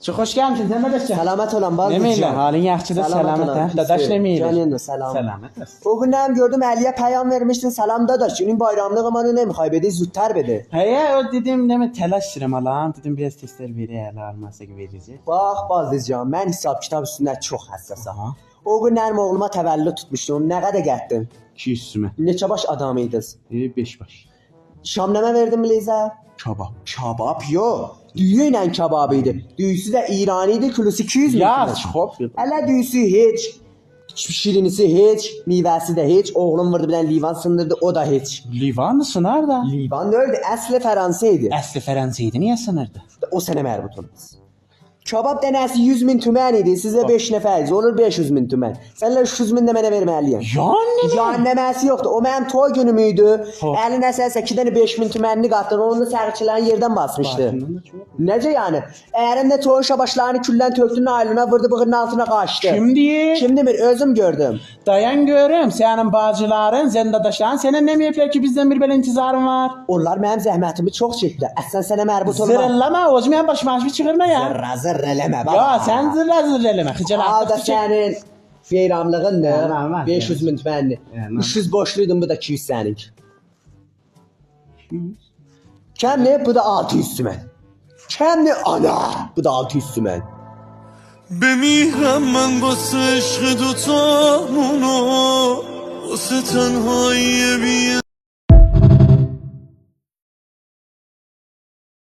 Çok hoş gelmişsin. Sen ne desin? Selamet olan bazı Nemeyle? Halin yaxşıdır, selamet. Dadaş nemeyle? Canın da selam. Selamet. O günden gördüm Ali'ye peyam vermiştin. Selam dadaş. Günün bayramlığı amanı ne mi kaybedi? Zütter bedi. Heye o dedim neme telaş sürem alan. Dedim biraz testler veriyor. Almazsa ki vereceğiz. Bak Baldızcan, ben hesap kitap üstündə çox həssasam. Aha. O günlərim oğluma təvəllüd tutmuşdum. Nə qədər gətdin? 200 sümə. Neçə baş adamıydınız? 5 baş. Şamləmə verdim Leyza. Kebab. Kabab yo. Düyü ilə kabab idi. Düyüsü də İrani idi, kilosu 200 min. Ya çok. Hələ düyüsü heç, şirinisi heç, meyvəsi də heç. Oğlum vurdu bilən livan sındırdı, o da heç. Livan sınar da. Livan öldü, əsli Fransa idi. Əsli Fransaydı, niye sınırdı? O sənə mərbut olmaz. Kabab dənəsi 100 min tümən idi. Sizə 5 nəfəriz. Olur 500 min tümən. Sənlə 300 min də mənə verməliyəm. Yani ne? Cəhənnəməsi yoxdur. O mənim toy günüm idi. Ha. Əlinə səsə 2 dənə 5 min tümənini qatdın. Onu da sərçilərin yerdən basmışdı. Necə yəni? Ərində toy şabaşlarını küldən tökdün aylına vurdu bığının altına qaçdı. Kim diye? Kim demir? Özüm gördüm. Dayan görüm. Senin bacıların, zendadaşların senin ne mi yapıyor ki bizden bir böyle intizarın var? Onlar mənim zəhmətimi çox çəkdilər. Əslən sənə mərbut olmaz. Zırıllama, o zaman başıma bir çıkırma ya. Zırra eləmə bax. Ya sen zırıllama. Hıcalatlık Alda sənin beyramlığın Normal, ne? 500 min tümənli. normal. 300 boşluydun, bu da 200 sənin. Kəm ne? Bu da 600 tümən. Kəm ne? Ana! Bu da 600 tümən. بمیرم من واسه عشق دوتامونو واسه تنهایی بی